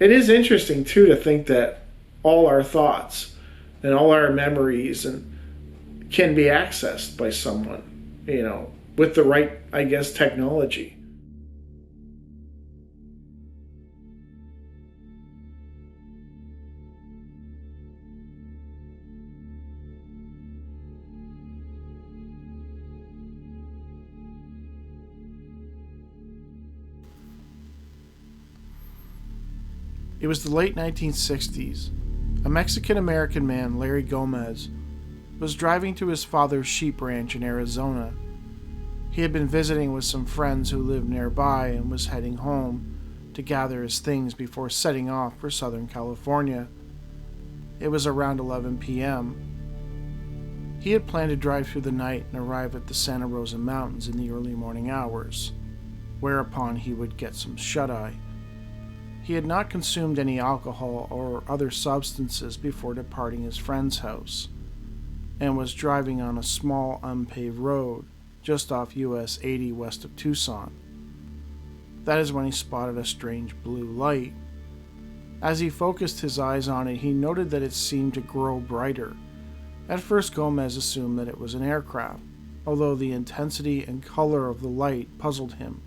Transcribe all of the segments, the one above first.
It is interesting too to think that all our thoughts and all our memories and can be accessed by someone, with the right, I guess, technology. It was the late 1960s. A Mexican-American man, Larry Gomez, was driving to his father's sheep ranch in Arizona. He had been visiting with some friends who lived nearby and was heading home to gather his things before setting off for Southern California. It was around 11 p.m. He had planned to drive through the night and arrive at the Santa Rosa Mountains in the early morning hours, whereupon he would get some shut-eye. He had not consumed any alcohol or other substances before departing his friend's house, and was driving on a small unpaved road just off US 80 west of Tucson. That is when he spotted a strange blue light. As he focused his eyes on it, he noted that it seemed to grow brighter. At first, Gomez assumed that it was an aircraft, although the intensity and color of the light puzzled him.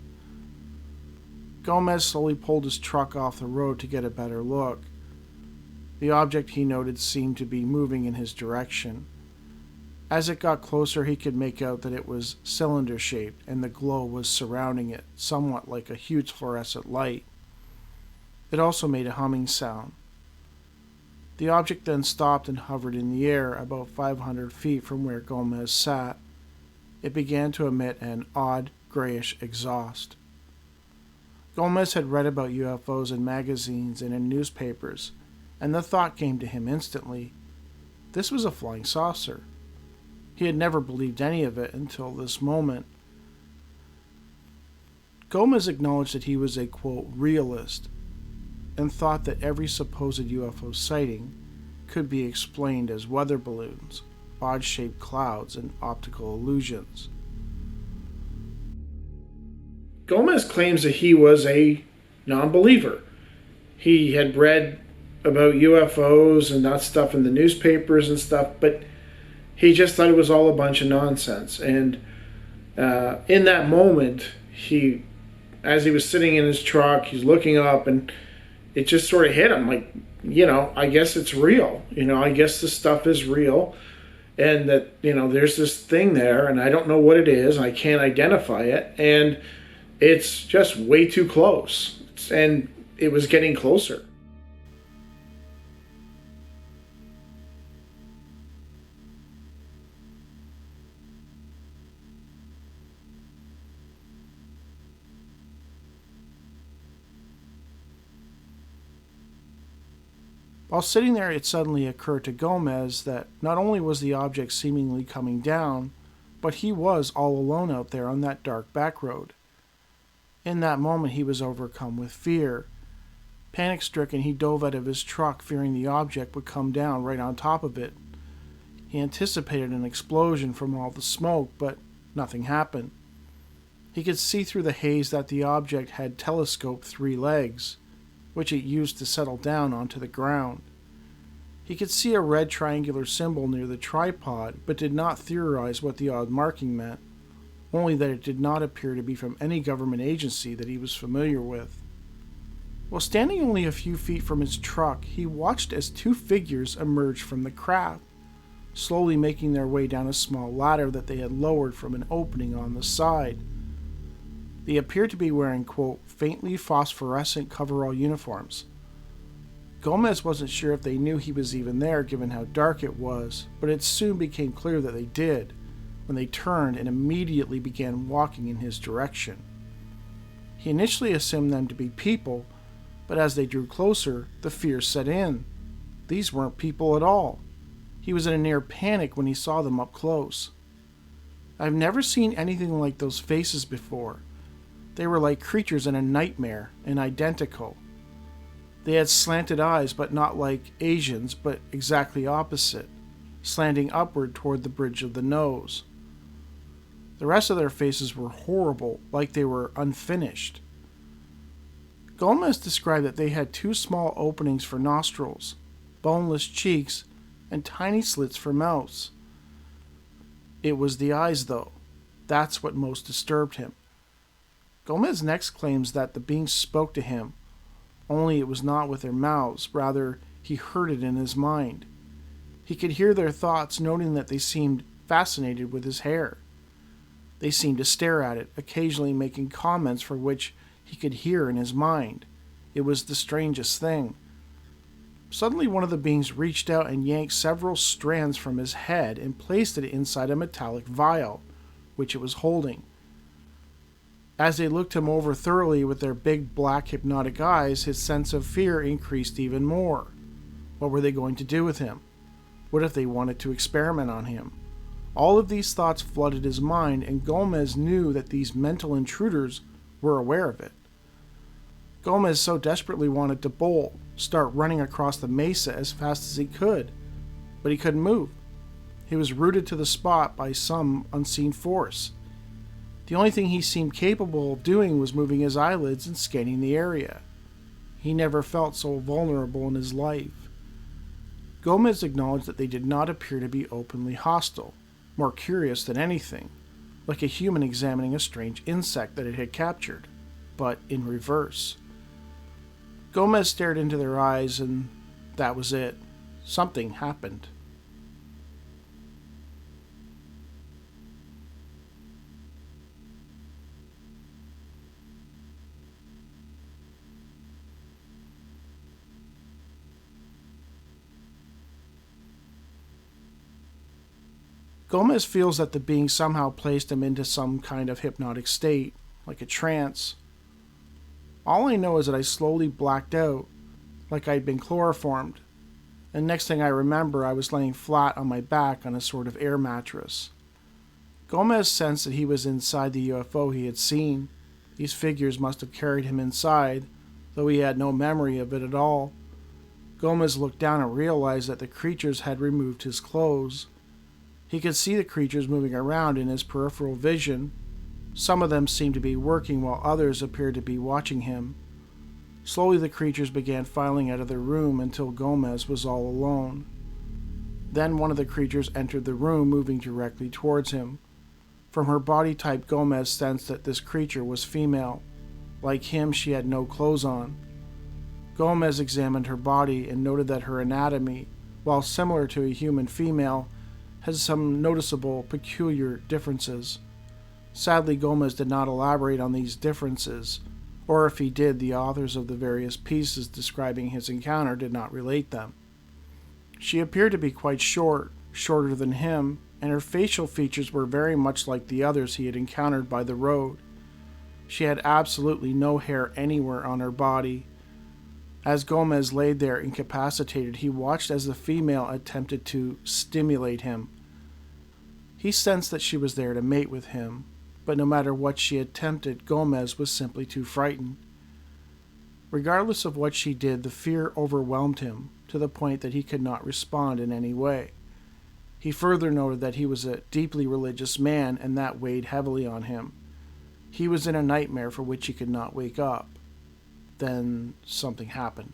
Gomez slowly pulled his truck off the road to get a better look. The object, he noted, seemed to be moving in his direction. As it got closer, he could make out that it was cylinder-shaped, and the glow was surrounding it, somewhat like a huge fluorescent light. It also made a humming sound. The object then stopped and hovered in the air about 500 feet from where Gomez sat. It began to emit an odd, grayish exhaust. Gomez had read about UFOs in magazines and in newspapers, and the thought came to him instantly. This was a flying saucer. He had never believed any of it until this moment. Gomez acknowledged that he was a, quote, realist, and thought that every supposed UFO sighting could be explained as weather balloons, odd-shaped clouds, and optical illusions. Gomez claims that he was a non-believer. He had read about UFOs and that stuff in the newspapers and stuff, but he just thought it was all a bunch of nonsense. And in that moment, as he was sitting in his truck, he's looking up, and it just sort of hit him like, I guess it's real. I guess this stuff is real. And that, there's this thing there, and I don't know what it is, and I can't identify it. And it's just way too close. And it was getting closer. While sitting there, it suddenly occurred to Gomez that not only was the object seemingly coming down, but he was all alone out there on that dark back road. In that moment, he was overcome with fear. Panic-stricken, he dove out of his truck, fearing the object would come down right on top of it. He anticipated an explosion from all the smoke, but nothing happened. He could see through the haze that the object had telescoped 3 legs, which it used to settle down onto the ground. He could see a red triangular symbol near the tripod, but did not theorize what the odd marking meant, only that it did not appear to be from any government agency that he was familiar with. While standing only a few feet from his truck, he watched as 2 figures emerged from the craft, slowly making their way down a small ladder that they had lowered from an opening on the side. They appeared to be wearing, quote, faintly phosphorescent coverall uniforms. Gomez wasn't sure if they knew he was even there given how dark it was, but it soon became clear that they did, when they turned and immediately began walking in his direction. He initially assumed them to be people, but as they drew closer, the fear set in. These weren't people at all. He was in a near panic when he saw them up close. I've never seen anything like those faces before. They were like creatures in a nightmare, and identical. They had slanted eyes, but not like Asians, but exactly opposite, slanting upward toward the bridge of the nose. The rest of their faces were horrible, like they were unfinished. Gomez described that they had two small openings for nostrils, boneless cheeks, and tiny slits for mouths. It was the eyes, though. That's what most disturbed him. Gomez next claims that the beings spoke to him, only it was not with their mouths, rather, he heard it in his mind. He could hear their thoughts, noting that they seemed fascinated with his hair. They seemed to stare at it, occasionally making comments for which he could hear in his mind. It was the strangest thing. Suddenly, one of the beings reached out and yanked several strands from his head and placed it inside a metallic vial, which it was holding. As they looked him over thoroughly with their big black hypnotic eyes, his sense of fear increased even more. What were they going to do with him? What if they wanted to experiment on him? All of these thoughts flooded his mind, and Gomez knew that these mental intruders were aware of it. Gomez so desperately wanted to bolt, start running across the mesa as fast as he could, but he couldn't move. He was rooted to the spot by some unseen force. The only thing he seemed capable of doing was moving his eyelids and scanning the area. He never felt so vulnerable in his life. Gomez acknowledged that they did not appear to be openly hostile, more curious than anything, like a human examining a strange insect that it had captured, but in reverse. Gomez stared into their eyes, and that was it. Something happened. Gomez feels that the being somehow placed him into some kind of hypnotic state, like a trance. All I know is that I slowly blacked out, like I'd been chloroformed, and next thing I remember I was laying flat on my back on a sort of air mattress. Gomez sensed that he was inside the UFO he had seen. These figures must have carried him inside, though he had no memory of it at all. Gomez looked down and realized that the creatures had removed his clothes. He could see the creatures moving around in his peripheral vision. Some of them seemed to be working while others appeared to be watching him. Slowly the creatures began filing out of the room until Gomez was all alone. Then one of the creatures entered the room, moving directly towards him. From her body type, Gomez sensed that this creature was female. Like him, she had no clothes on. Gomez examined her body and noted that her anatomy, while similar to a human female, has some noticeable peculiar differences. Sadly, Gomez did not elaborate on these differences, or if he did, the authors of the various pieces describing his encounter did not relate them. She appeared to be quite short, shorter than him, and her facial features were very much like the others he had encountered by the road. She had absolutely no hair anywhere on her body. As Gomez laid there incapacitated, he watched as the female attempted to stimulate him. He sensed that she was there to mate with him, but no matter what she attempted, Gomez was simply too frightened. Regardless of what she did, the fear overwhelmed him to the point that he could not respond in any way. He further noted that he was a deeply religious man, and that weighed heavily on him. He was in a nightmare for which he could not wake up. Then something happened.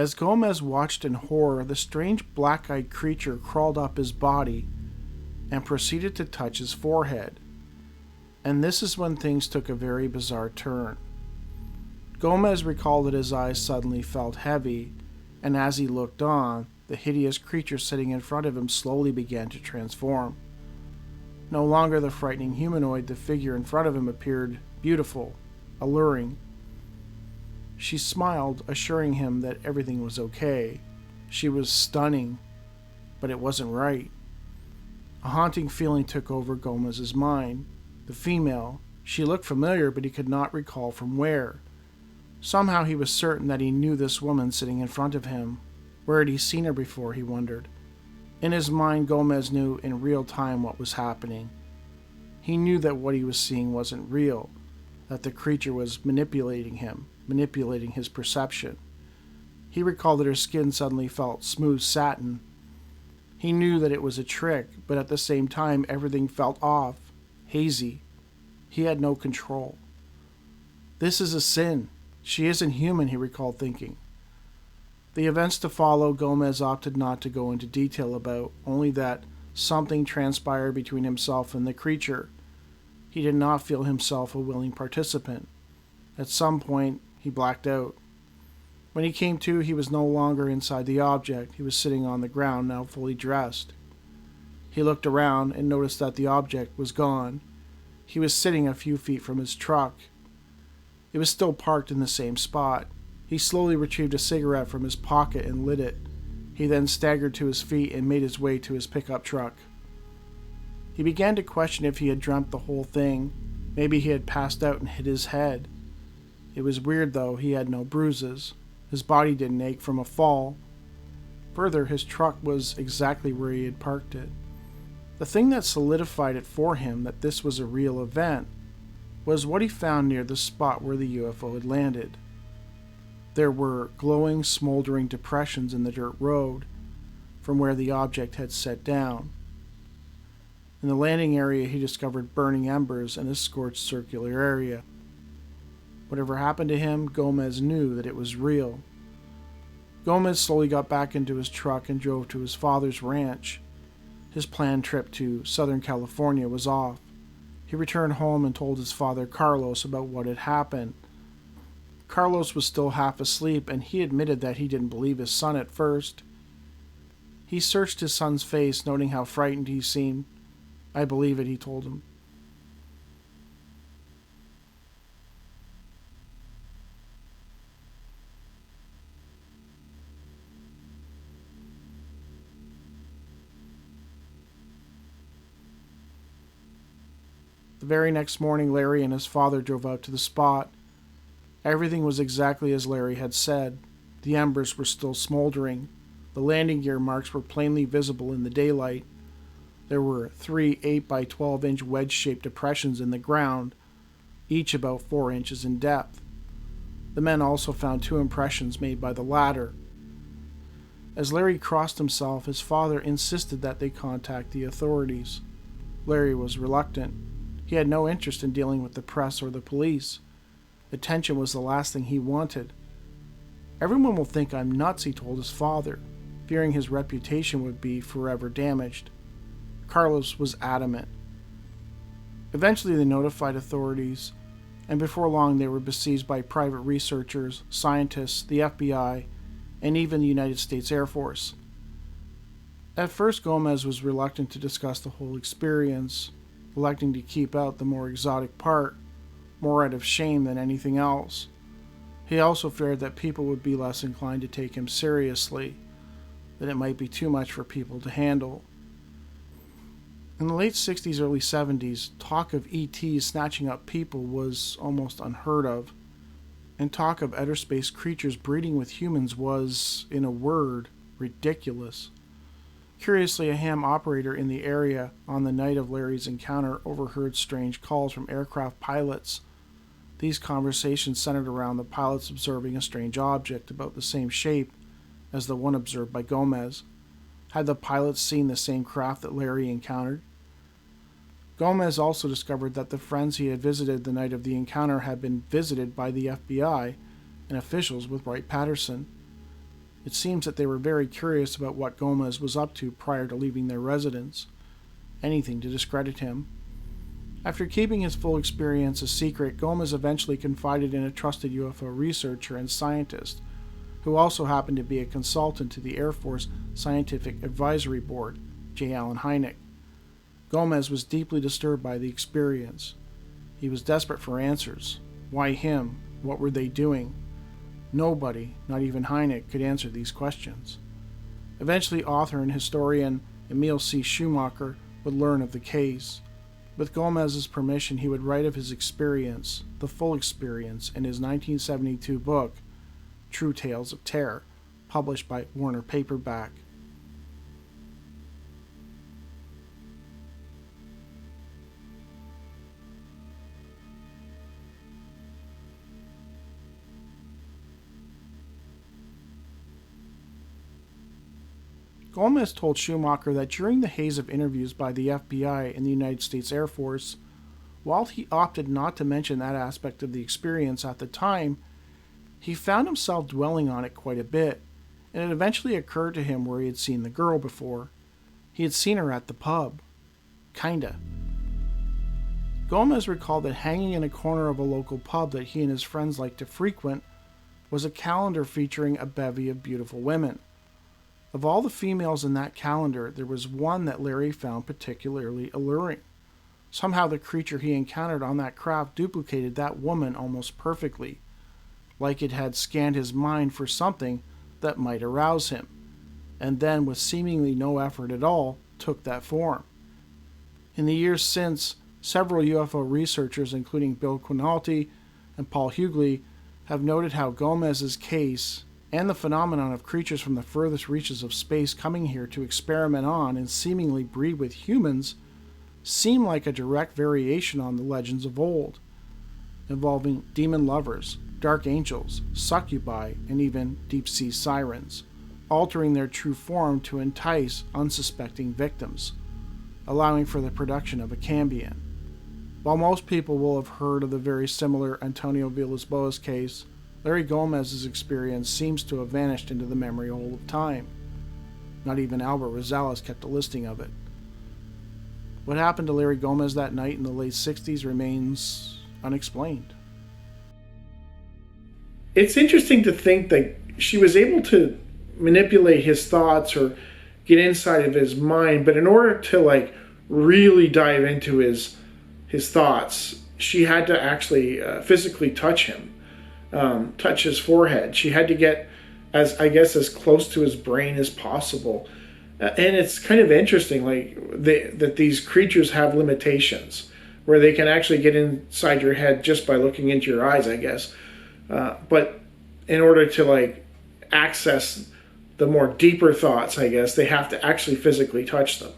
As Gomez watched in horror, the strange black-eyed creature crawled up his body and proceeded to touch his forehead. And this is when things took a very bizarre turn. Gomez recalled that his eyes suddenly felt heavy, and as he looked on, the hideous creature sitting in front of him slowly began to transform. No longer the frightening humanoid, the figure in front of him appeared beautiful, alluring. She smiled, assuring him that everything was okay. She was stunning, but it wasn't right. A haunting feeling took over Gomez's mind. The female, she looked familiar, but he could not recall from where. Somehow he was certain that he knew this woman sitting in front of him. Where had he seen her before, he wondered. In his mind, Gomez knew in real time what was happening. He knew that what he was seeing wasn't real, that the creature was manipulating him, manipulating his perception. He recalled that her skin suddenly felt smooth satin. He knew that it was a trick, but at the same time everything felt off, hazy. He had no control. This is a sin. She isn't human, he recalled thinking. The events to follow Gomez opted not to go into detail about, only that something transpired between himself and the creature. He did not feel himself a willing participant. At some point, he blacked out. When he came to, he was no longer inside the object. He was sitting on the ground, now fully dressed. He looked around and noticed that the object was gone. He was sitting a few feet from his truck. It was still parked in the same spot. He slowly retrieved a cigarette from his pocket and lit it. He then staggered to his feet and made his way to his pickup truck. He began to question if he had dreamt the whole thing. Maybe he had passed out and hit his head. It was weird though, he had no bruises. His body didn't ache from a fall. Further, his truck was exactly where he had parked it. The thing that solidified it for him that this was a real event was what he found near the spot where the UFO had landed. There were glowing, smoldering depressions in the dirt road from where the object had set down. In the landing area, he discovered burning embers and a scorched circular area. Whatever happened to him, Gomez knew that it was real. Gomez slowly got back into his truck and drove to his father's ranch. His planned trip to Southern California was off. He returned home and told his father Carlos about what had happened. Carlos was still half asleep, and he admitted that he didn't believe his son at first. He searched his son's face, noting how frightened he seemed. "I believe it," he told him. The very next morning, Larry and his father drove out to the spot. Everything was exactly as Larry had said. The embers were still smoldering. The landing gear marks were plainly visible in the daylight. There were 3 8 by 12 inch wedge-shaped depressions in the ground, each about 4 inches in depth. The men also found 2 impressions made by the ladder. As Larry crossed himself, his father insisted that they contact the authorities. Larry was reluctant. He had no interest in dealing with the press or the police. Attention was the last thing he wanted. "Everyone will think I'm nuts," he told his father, fearing his reputation would be forever damaged. Carlos was adamant. Eventually they notified authorities, and before long they were besieged by private researchers, scientists, the FBI, and even the United States Air Force. At first, Gomez was reluctant to discuss the whole experience, electing to keep out the more exotic part, more out of shame than anything else. He also feared that people would be less inclined to take him seriously, that it might be too much for people to handle. In the late 60s, early 70s, talk of ETs snatching up people was almost unheard of, and talk of outer space creatures breeding with humans was, in a word, ridiculous. Curiously, a ham operator in the area on the night of Larry's encounter overheard strange calls from aircraft pilots. These conversations centered around the pilots observing a strange object about the same shape as the one observed by Gomez. Had the pilots seen the same craft that Larry encountered? Gomez also discovered that the friends he had visited the night of the encounter had been visited by the FBI and officials with Wright-Patterson. It seems that they were very curious about what Gomez was up to prior to leaving their residence. Anything to discredit him. After keeping his full experience a secret, Gomez eventually confided in a trusted UFO researcher and scientist, who also happened to be a consultant to the Air Force Scientific Advisory Board, J. Allen Hynek. Gomez was deeply disturbed by the experience. He was desperate for answers. Why him? What were they doing? Nobody, not even Hynek, could answer these questions. Eventually, author and historian Emil C. Schumacher would learn of the case. With Gomez's permission, he would write of his experience, the full experience, in his 1972 book, True Tales of Terror, published by Warner Paperback. Gomez told Schumacher that during the haze of interviews by the FBI and the United States Air Force, while he opted not to mention that aspect of the experience at the time, he found himself dwelling on it quite a bit, and it eventually occurred to him where he had seen the girl before. He had seen her at the pub. Kinda. Gomez recalled that hanging in a corner of a local pub that he and his friends liked to frequent was a calendar featuring a bevy of beautiful women. Of all the females in that calendar, there was one that Larry found particularly alluring. Somehow the creature he encountered on that craft duplicated that woman almost perfectly, like it had scanned his mind for something that might arouse him, and then, with seemingly no effort at all, took that form. In the years since, several UFO researchers, including Bill Quinalty and Paul Hughley, have noted how Gomez's case and the phenomenon of creatures from the furthest reaches of space coming here to experiment on and seemingly breed with humans seem like a direct variation on the legends of old, involving demon lovers, dark angels, succubi, and even deep-sea sirens, altering their true form to entice unsuspecting victims, allowing for the production of a cambion. While most people will have heard of the very similar Antonio Villas-Boas case, Larry Gomez's experience seems to have vanished into the memory hole of time. Not even Albert Rosales kept a listing of it. What happened to Larry Gomez that night in the late 60s remains unexplained. It's interesting to think that she was able to manipulate his thoughts or get inside of his mind, but in order to really dive into his thoughts, she had to actually physically touch him, touch his forehead. She had to get as close to his brain as possible. And it's kind of interesting, that these creatures have limitations, where they can actually get inside your head just by looking into your eyes, I guess. But in order to access the more deeper thoughts, I guess, they have to actually physically touch them,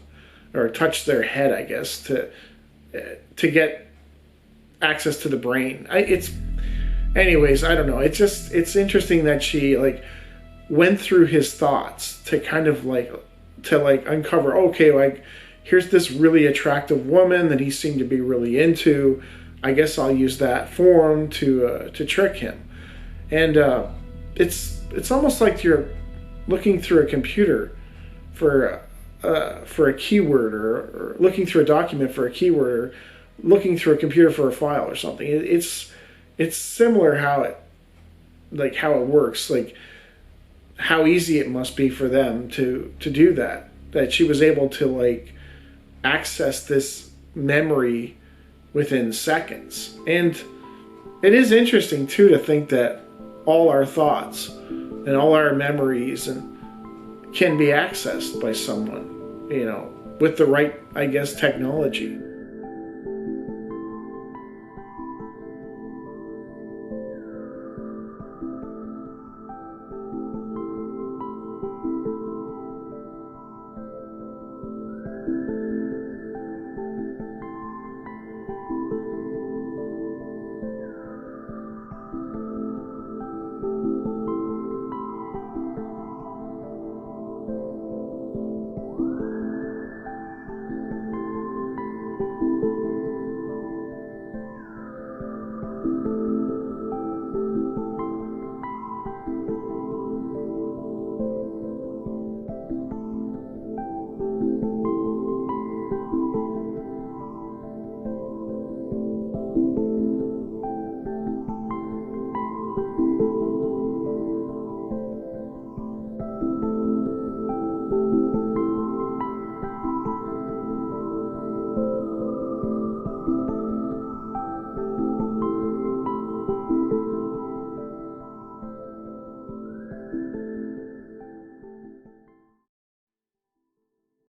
or touch their head, I guess, to get access to the brain. Anyways, I don't know. It's interesting that she went through his thoughts to kind of uncover, okay, here's this really attractive woman that he seemed to be really into. I guess I'll use that form to trick him. And it's almost like you're looking through a computer for a keyword, or looking through a document for a keyword, or looking through a computer for a file or something. It's similar how it works, how easy it must be for them to do that she was able to access this memory within seconds. And it is interesting too to think that all our thoughts and all our memories can be accessed by someone, with the right, I guess, technology.